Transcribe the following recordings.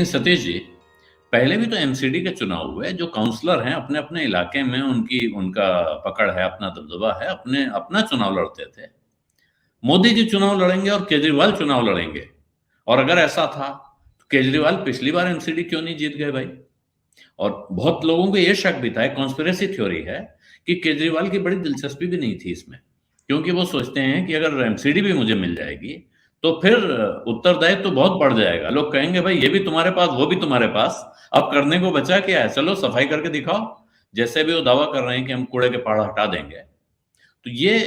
सतीश जी, पहले भी तो एमसीडी के चुनाव हुए, जो काउंसलर हैं अपने अपने इलाके में उनकी उनका पकड़ है, अपना दबदबा है, अपने अपना चुनाव लड़ते थे। मोदी जी चुनाव लड़ेंगे और केजरीवाल चुनाव लड़ेंगे, और अगर ऐसा था तो केजरीवाल पिछली बार एमसीडी क्यों नहीं जीत गए भाई? और बहुत लोगों को यह शक भी था, एक कॉन्स्पिरेसी थ्योरी है कि केजरीवाल की बड़ी दिलचस्पी भी नहीं थी इसमें, क्योंकि वो सोचते हैं कि अगर एमसीडी भी मुझे मिल जाएगी तो फिर उत्तरदायित्व तो बहुत बढ़ जाएगा। लोग कहेंगे भाई ये भी तुम्हारे पास, वो भी तुम्हारे पास, अब करने को बचा क्या है? चलो सफाई करके दिखाओ। जैसे भी वो दावा कर रहे हैं कि हम कूड़े के पहाड़ हटा देंगे, तो ये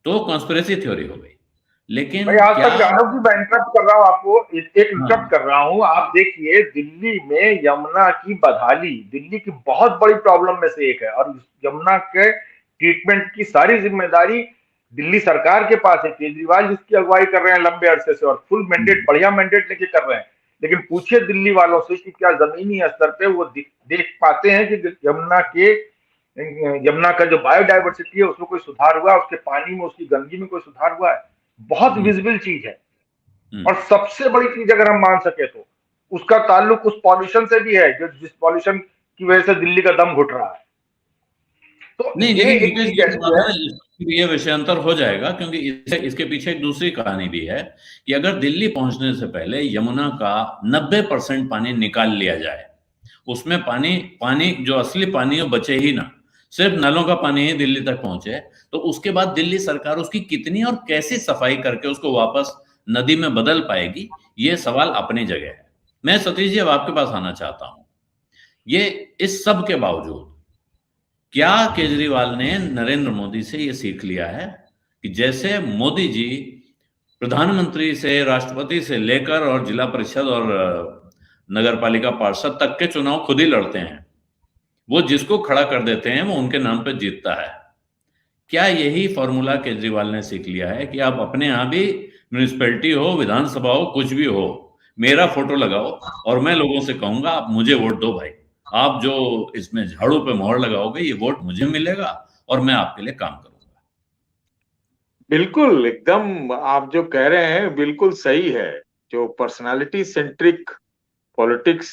तो कॉन्स्पिरेसी थ्योरी हो गई। लेकिन भाई आज क्या? तक राघव जी, मैं इंटरप्ट कर रहा हूँ आपको, एक इंटरप्ट हाँ। कर रहा हूँ। आप देखिए, दिल्ली में यमुना की बदहाली दिल्ली की बहुत बड़ी प्रॉब्लम में से एक है, और यमुना के ट्रीटमेंट की सारी जिम्मेदारी दिल्ली सरकार के पास है। केजरीवाल जिसकी अगुवाई कर रहे हैं लंबे अरसे से, और फुल मैंडेट, बढ़िया मैंडेट लेके कर रहे हैं। लेकिन पूछिए दिल्ली वालों से कि क्या जमीनी स्तर पे वो देख पाते हैं कि यमुना का जो बायोडायवर्सिटी है उसमें कोई सुधार हुआ, उसके पानी में, उसकी गंदगी में कोई सुधार हुआ है? बहुत हम्म, विजिबल चीज है। हम्म। और सबसे बड़ी चीज अगर हम मान सके तो उसका ताल्लुक उस पॉल्यूशन से भी है, जो जिस पॉल्यूशन की वजह से दिल्ली का दम घुट रहा है। तो नहीं, ये लेकिन एक मुकेश चीज जी ऐसी थोड़ा है। ना ये विषयांतर हो जाएगा, क्योंकि इसके पीछे एक दूसरी कहानी भी है कि अगर दिल्ली पहुंचने से पहले यमुना का 90% पानी निकाल लिया जाए, उसमें पानी पानी जो असली पानी है वो बचे ही ना, सिर्फ नलों का पानी ही दिल्ली तक पहुंचे, तो उसके बाद दिल्ली सरकार उसकी कितनी और कैसे सफाई करके उसको वापस नदी में बदल पाएगी, ये सवाल अपनी जगह है। मैं सतीश जी अब आपके पास आना चाहता हूं। ये इस सब के बावजूद क्या केजरीवाल ने नरेंद्र मोदी से ये सीख लिया है कि जैसे मोदी जी प्रधानमंत्री से, राष्ट्रपति से लेकर और जिला परिषद और नगर पालिका पार्षद तक के चुनाव खुद ही लड़ते हैं, वो जिसको खड़ा कर देते हैं वो उनके नाम पे जीतता है? क्या यही फॉर्मूला केजरीवाल ने सीख लिया है कि आप अपने यहां भी, म्यूनिसपैलिटी हो, विधानसभा हो, कुछ भी हो, मेरा फोटो लगाओ और मैं लोगों से कहूंगा आप मुझे वोट दो भाई, आप जो इसमें झाड़ू पे मोहर लगाओगे ये वोट मुझे मिलेगा और मैं आपके लिए काम करूंगा? बिल्कुल, एकदम आप जो कह रहे हैं बिल्कुल सही है। जो पर्सनालिटी सेंट्रिक पॉलिटिक्स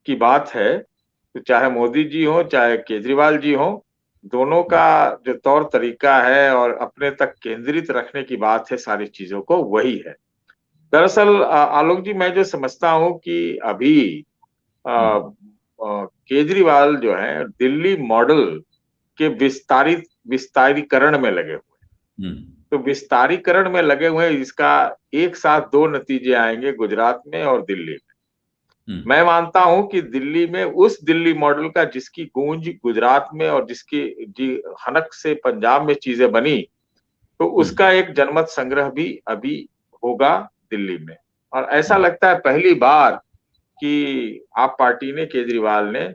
की बात है, तो चाहे मोदी जी हो चाहे केजरीवाल जी हो, दोनों का जो तौर तरीका है और अपने तक केंद्रित रखने की बात है सारी चीजों को, वही है। दरअसल आलोक जी, मैं जो समझता हूं कि अभी केजरीवाल जो है दिल्ली मॉडल के विस्तारीकरण में लगे हुए। हम्म, तो विस्तारीकरण में लगे हुए हैं, इसका एक साथ दो नतीजे आएंगे गुजरात में और दिल्ली में। हम्म, मैं मानता हूं कि दिल्ली में उस दिल्ली मॉडल का जिसकी गूंज गुजरात में और जिसकी जी हनक से पंजाब में चीजें बनी, तो हम्म, उसका एक जनमत संग्रह भी अभी होगा दिल्ली में। और ऐसा लगता है पहली बार कि आप पार्टी ने, केजरीवाल ने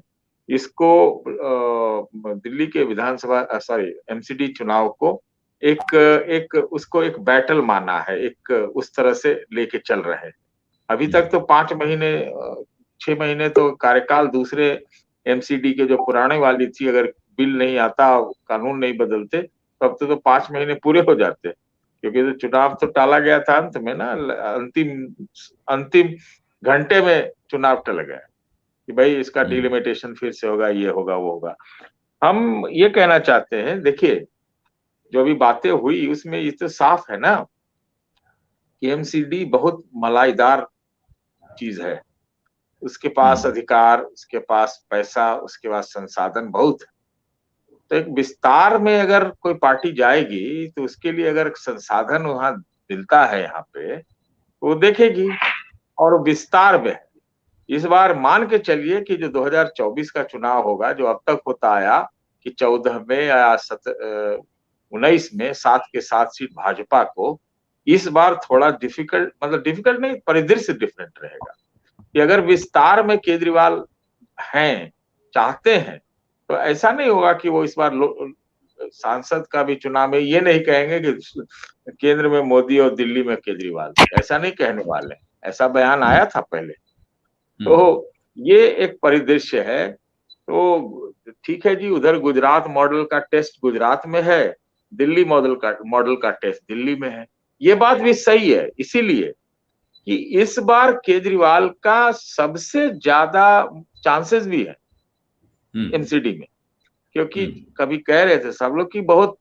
इसको दिल्ली के विधानसभा सॉरी एमसीडी चुनाव को एक एक उसको एक बैटल माना है, एक उस तरह से लेके चल रहे हैं। अभी हम्म, तक तो 5 महीने 6 महीने तो कार्यकाल दूसरे एमसीडी के जो पुराने वाली थी, अगर बिल नहीं आता, कानून नहीं बदलते, तो अब तो 5 महीने पूरे हो जाते, क्योंकि तो चुनाव तो टाला गया था अंत में ना, अंतिम अंतिम घंटे में चुनाव टल गया कि भाई इसका हम्म, डिलिमिटेशन फिर से होगा, ये होगा वो होगा। हम ये कहना चाहते हैं, देखिए जो अभी बातें हुई उसमें ये तो साफ है ना कि एमसीडी बहुत मलाईदार चीज है। उसके पास हम्म, अधिकार, उसके पास पैसा, उसके पास संसाधन बहुत है। तो एक विस्तार में अगर कोई पार्टी जाएगी तो उसके लिए अगर संसाधन वहां मिलता है यहाँ पे, तो वो देखेगी। और विस्तार में इस बार मान के चलिए कि जो 2024 का चुनाव होगा, जो अब तक होता आया कि 14 में या 19 में 7 के 7 सीट भाजपा को, इस बार थोड़ा डिफिकल्ट, मतलब डिफिकल्ट नहीं, परिदृश्य डिफरेंट रहेगा कि अगर विस्तार में केजरीवाल हैं, चाहते हैं, तो ऐसा नहीं होगा कि वो इस बार सांसद का भी चुनाव में ये नहीं कहेंगे कि केंद्र में मोदी और दिल्ली में केजरीवाल, ऐसा नहीं कहने वाले। ऐसा बयान आया था पहले। हम्म, तो ये एक परिदृश्य है। तो ठीक है जी, उधर गुजरात मॉडल का टेस्ट गुजरात में है, दिल्ली मॉडल का टेस्ट दिल्ली में है। ये बात भी सही है, इसीलिए कि इस बार केजरीवाल का सबसे ज्यादा चांसेस भी है एमसीडी में, क्योंकि कभी कह रहे थे सब लोग कि बहुत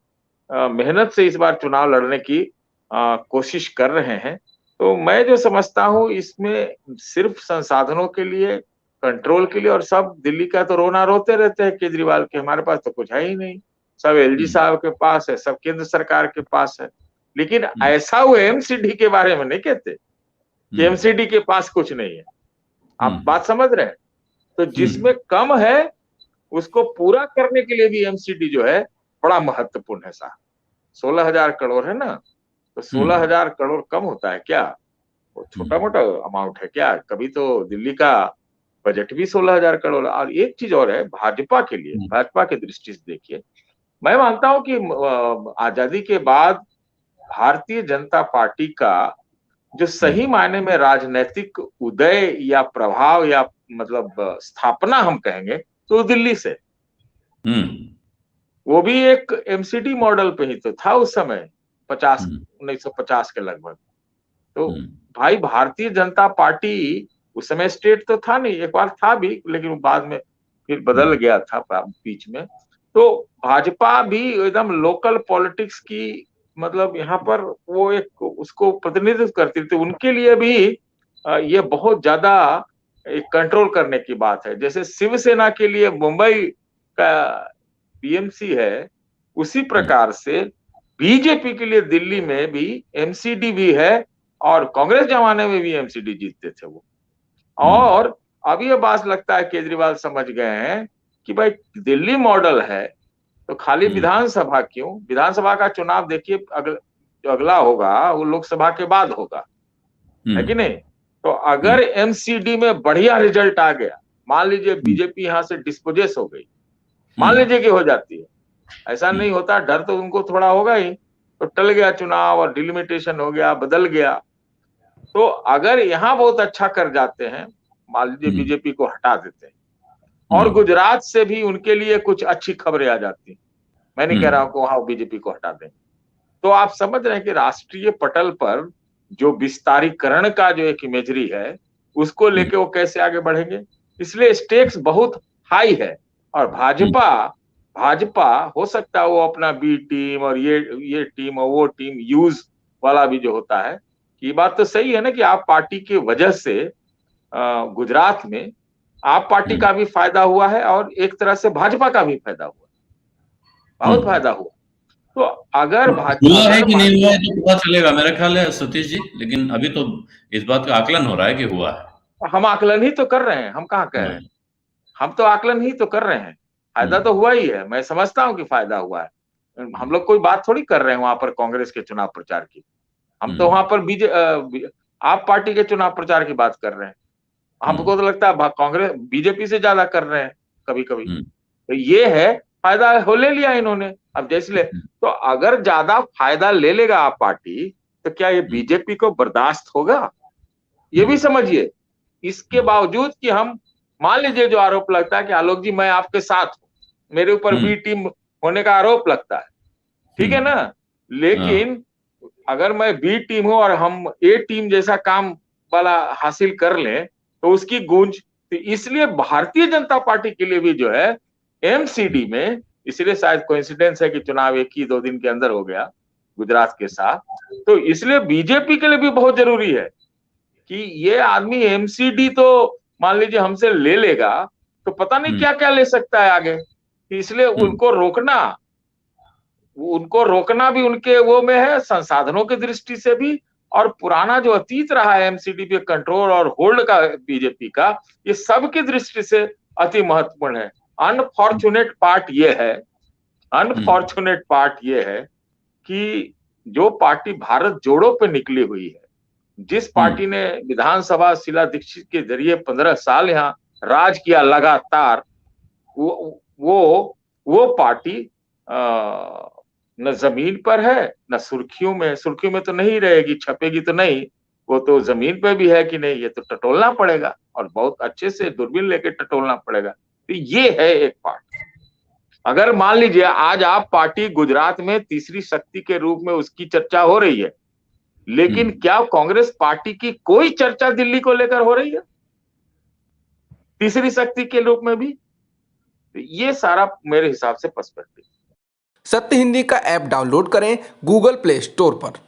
मेहनत से इस बार चुनाव लड़ने की कोशिश कर रहे हैं। तो मैं जो समझता हूँ इसमें सिर्फ संसाधनों के लिए, कंट्रोल के लिए, और सब दिल्ली का तो रोना रोते रहते हैं केजरीवाल के, हमारे पास तो कुछ है ही नहीं, सब एलजी साहब के पास है, सब केंद्र सरकार के पास है। लेकिन ऐसा वो एमसीडी के बारे में नहीं कहते कि एमसीडी के पास कुछ नहीं है। आप बात समझ रहे हैं? तो जिसमें कम है उसको पूरा करने के लिए भी एमसीडी जो है बड़ा महत्वपूर्ण है साहब। 16,000 करोड़ है ना, तो 16,000 करोड़ कम होता है क्या? वो छोटा मोटा अमाउंट है क्या? कभी तो दिल्ली का बजट भी 16,000 करोड़। और एक चीज और है भाजपा के लिए, भाजपा की दृष्टि से देखिए, मैं मानता हूं कि आजादी के बाद भारतीय जनता पार्टी का जो सही मायने में राजनीतिक उदय या प्रभाव या मतलब स्थापना हम कहेंगे तो दिल्ली से, वो भी एक एमसीडी मॉडल पे ही तो था उस समय 1950 के लगभग। तो भाई भारतीय जनता पार्टी उस समय स्टेट तो था नहीं, एक बार था भी लेकिन बाद में फिर बदल गया था बीच में। तो भाजपा भी एकदम लोकल पॉलिटिक्स की मतलब यहाँ पर वो एक उसको प्रतिनिधित्व करती थी। उनके लिए भी ये बहुत ज्यादा एक कंट्रोल करने की बात है। जैसे शिवसेना के लिए मुंबई का पीएमसी है, उसी प्रकार से बीजेपी के लिए दिल्ली में भी एमसीडी भी है, और कांग्रेस जमाने में भी एमसीडी जीतते थे वो। और अब ये बात लगता है केजरीवाल समझ गए हैं कि भाई दिल्ली मॉडल है तो खाली विधानसभा क्यों, विधानसभा का चुनाव देखिए जो अगला होगा वो लोकसभा के बाद होगा, है कि नहीं? तो अगर एमसीडी में बढ़िया रिजल्ट आ गया, मान लीजिए बीजेपी यहां से डिस्पोजेस हो गई, मान लीजिए कि हो जाती है, ऐसा नहीं होता, डर तो उनको थोड़ा होगा ही, तो टल गया चुनाव और डिलिमिटेशन हो गया, बदल गया। तो अगर यहाँ बहुत अच्छा कर जाते हैं, मान लीजिए बीजेपी को हटा देते हैं और गुजरात से भी उनके लिए कुछ अच्छी खबरें आ जाती, मैं नहीं कह रहा हूं कि वहां बीजेपी को हटा दें, तो आप समझ रहे हैं कि राष्ट्रीय पटल पर जो विस्तारीकरण का जो एक इमेजरी है उसको लेके वो कैसे आगे बढ़ेंगे। इसलिए स्टेक्स बहुत हाई है। और भाजपा हो सकता है वो अपना बी टीम और ये टीम और वो टीम यूज वाला भी जो होता है, ये बात तो सही है ना कि आप पार्टी की वजह से गुजरात में आप पार्टी का भी फायदा हुआ है और एक तरह से भाजपा का भी फायदा हुआ, बहुत फायदा हुआ। तो अगर हुआ है कि नहीं हुआ है तो पता चलेगा मेरा ख्याल है सतीश जी, लेकिन अभी तो इस बात का आकलन हो रहा है कि हुआ है। हम आकलन ही तो कर रहे हैं, हम कहाँ कह रहे हैं, हम तो आकलन ही तो कर रहे हैं। फायदा तो हुआ ही है, मैं समझता हूँ कि फायदा हुआ है। हम लोग कोई बात थोड़ी कर रहे हैं वहां पर कांग्रेस के चुनाव प्रचार की, हम तो वहां पर आप पार्टी के चुनाव प्रचार की बात कर रहे हैं। हमको तो लगता है कांग्रेस बीजेपी से ज्यादा कर रहे हैं कभी कभी। तो ये है फायदा हो ले लिया इन्होंने। अब जैसे तो अगर ज्यादा फायदा ले लेगा आप पार्टी, तो क्या ये बीजेपी को बर्दाश्त होगा? ये भी समझिए। इसके बावजूद कि हम मान लीजिए जो आरोप लगता है कि आलोक जी मैं आपके साथ हूं, मेरे ऊपर बी टीम होने का आरोप लगता है, ठीक है ना, लेकिन अगर मैं बी टीम हूं और हम ए टीम जैसा काम वाला हासिल कर लें तो उसकी गूंज, तो इसलिए भारतीय जनता पार्टी के लिए भी जो है एमसीडी में, इसलिए शायद कोइंसिडेंस है कि चुनाव 1-2 दिन के अंदर हो गया गुजरात के साथ, तो इसलिए बीजेपी के लिए भी बहुत जरूरी है कि ये आदमी एमसीडी तो मान लीजिए हमसे ले लेगा तो पता नहीं क्या क्या ले सकता है आगे, इसलिए उनको रोकना भी उनके वो में है, संसाधनों की दृष्टि से भी, और पुराना जो अतीत रहा है एमसीडी पे कंट्रोल और होल्ड का बीजेपी का, ये सब की दृष्टि से अति महत्वपूर्ण है। अनफॉर्चुनेट पार्ट ये है कि जो पार्टी भारत जोड़ो पे निकली हुई है, जिस पार्टी ने विधानसभा शीला दीक्षित के जरिए 15 साल यहाँ राज किया लगातार, वो पार्टी न जमीन पर है न सुर्खियों में तो नहीं रहेगी, छपेगी तो नहीं, वो तो जमीन पे भी है कि नहीं, ये तो टटोलना पड़ेगा और बहुत अच्छे से दूरबीन लेके टटोलना पड़ेगा। तो ये है एक पार्ट। अगर मान लीजिए आज आप पार्टी गुजरात में तीसरी शक्ति के रूप में उसकी चर्चा हो रही है, लेकिन क्या कांग्रेस पार्टी की कोई चर्चा दिल्ली को लेकर हो रही है तीसरी शक्ति के रूप में भी? तो ये सारा मेरे हिसाब से पर्सपेक्टिव। सत्य हिंदी का ऐप डाउनलोड करें गूगल प्ले स्टोर पर।